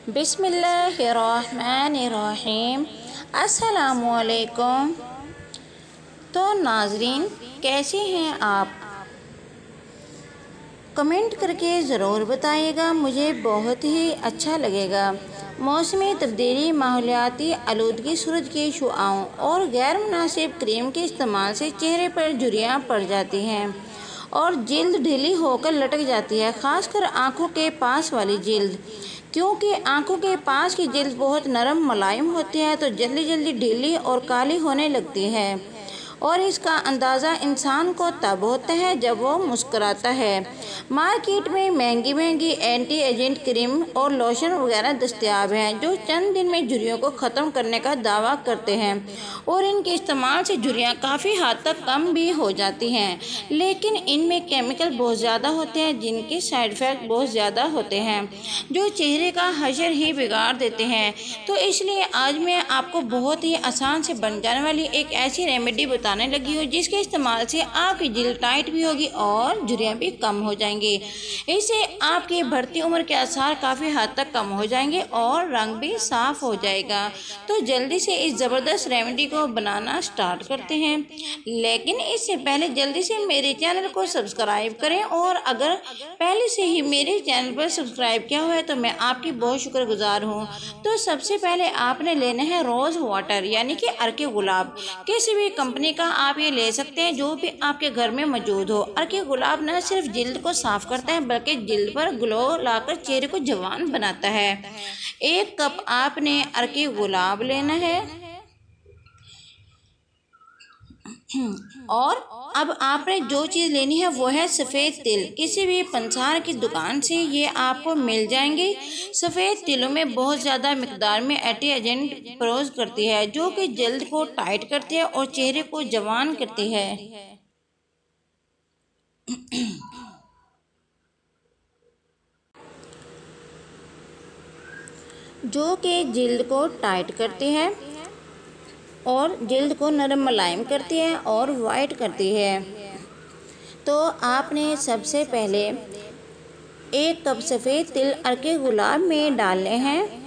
बिस्मिल्लाहिर्रहमानिर्रहीम। अस्सलामुअलैकुम। तो नाजरीन, कैसे हैं आप? कमेंट करके ज़रूर बताइएगा, मुझे बहुत ही अच्छा लगेगा। मौसमी तब्दीली, माहौलियाती आलूदगी, सूरज की शुआओं और गैर मुनासिब क्रीम के इस्तेमाल से चेहरे पर झुर्रियाँ पड़ जाती हैं और जिल्द ढीली होकर लटक जाती है, ख़ासकर आँखों के पास वाली जिल्द। क्योंकि आँखों के पास की जिल्द बहुत नरम मुलायम होती है, तो जल्दी जल्दी ढीली और काली होने लगती है और इसका अंदाज़ा इंसान को तब होता है जब वो मुस्कुराता है। मार्केट में महंगी महंगी एंटी एजेंट क्रीम और लोशन वगैरह दस्तयाब हैं जो चंद दिन में झुर्रियों को ख़त्म करने का दावा करते हैं और इनके इस्तेमाल से झुर्रियाँ काफ़ी हद तक कम भी हो जाती हैं, लेकिन इनमें केमिकल बहुत ज़्यादा होते हैं जिनके साइड इफ़ेक्ट बहुत ज़्यादा होते हैं जो चेहरे का हशर ही बिगाड़ देते हैं। तो इसलिए आज मैं आपको बहुत ही आसान से बन जाने वाली एक ऐसी रेमेडी बताने लगी हूँ जिसके इस्तेमाल से आपकी जिल्द टाइट भी होगी और झुर्रियाँ भी कम हो जाएंगी। इससे आपकी बढ़ती उम्र के आसार काफ़ी हद तक कम हो जाएंगे और रंग भी साफ हो जाएगा। तो जल्दी से इस ज़बरदस्त रेमेडी को बनाना स्टार्ट करते हैं, लेकिन इससे पहले जल्दी से मेरे चैनल को सब्सक्राइब करें और अगर पहले से ही मेरे चैनल पर सब्सक्राइब किया हुआ है तो मैं आपकी बहुत शुक्रगुजार हूँ। तो सबसे पहले आपने लेना है रोज़ वाटर, यानी कि अर्के गुलाब। किसी भी कंपनी का आप ये ले सकते हैं जो भी आपके घर में मौजूद हो। अर्के गुलाब न सिर्फ जिल्द को साफ करता है बल्कि जिल्द पर ग्लो लाकर चेहरे को जवान बनाता है। 1 कप आपने अर्के गुलाब लेना है और अब आपने जो चीज़ लेनी है वो है सफ़ेद तिल। किसी भी पंसार की दुकान से ये आपको मिल जाएंगे। सफ़ेद तिलों में बहुत ज़्यादा मिकदार में एंटी एजेंट प्रोज करती है जो कि जल्द को टाइट करती है और चेहरे को जवान करती है। जो कि जिल्द को टाइट करती है और जिल्द को नरम मुलायम करती है और वाइट करती है। तो आपने सबसे पहले 1 कप सफ़ेद तिल अर्के गुलाब में डालने हैं।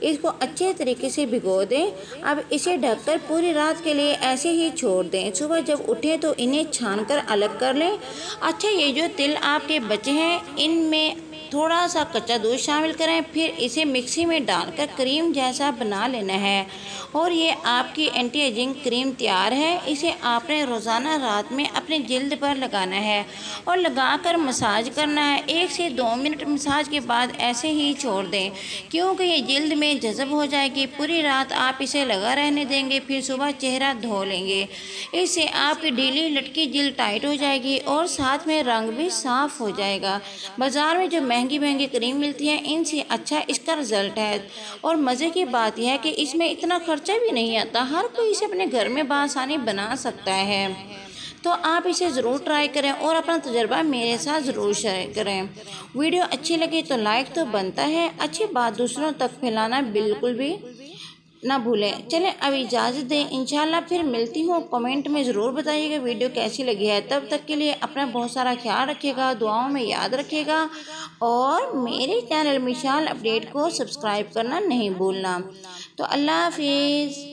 इसको अच्छे तरीके से भिगो दें। अब इसे ढककर पूरी रात के लिए ऐसे ही छोड़ दें। सुबह जब उठें तो इन्हें छानकर अलग कर लें। अच्छा, ये जो तिल आपके बचे हैं इनमें थोड़ा सा कच्चा दूध शामिल करें, फिर इसे मिक्सी में डालकर क्रीम जैसा बना लेना है और ये आपकी एंटी एजिंग क्रीम तैयार है। इसे आपने रोज़ाना रात में अपने जिल्द पर लगाना है और लगाकर मसाज करना है। 1 से 2 मिनट मसाज के बाद ऐसे ही छोड़ दें क्योंकि ये जिल्द में जज़ब हो जाएगी। पूरी रात आप इसे लगा रहने देंगे, फिर सुबह चेहरा धो लेंगे। इससे आपकी ढीली लटकी जिल्द टाइट हो जाएगी और साथ में रंग भी साफ़ हो जाएगा। बाज़ार में जो महंगी महंगी क्रीम मिलती है इनसे अच्छा इसका रिज़ल्ट है और मज़े की बात यह है कि इसमें इतना खर्चा भी नहीं आता। हर कोई इसे अपने घर में बआसानी बना सकता है। तो आप इसे ज़रूर ट्राई करें और अपना तजुर्बा मेरे साथ ज़रूर शेयर करें। वीडियो अच्छी लगी तो लाइक तो बनता है, अच्छी बात दूसरों तक फैलाना बिल्कुल भी ना भूलें। चलें अब इजाज़त दें, इंशाल्लाह फिर मिलती हूँ। कमेंट में ज़रूर बताइएगा वीडियो कैसी लगी है। तब तक के लिए अपना बहुत सारा ख्याल रखिएगा, दुआओं में याद रखिएगा और मेरे चैनल मिशाल अपडेट को सब्सक्राइब करना नहीं भूलना। तो अल्लाह हाफिज़।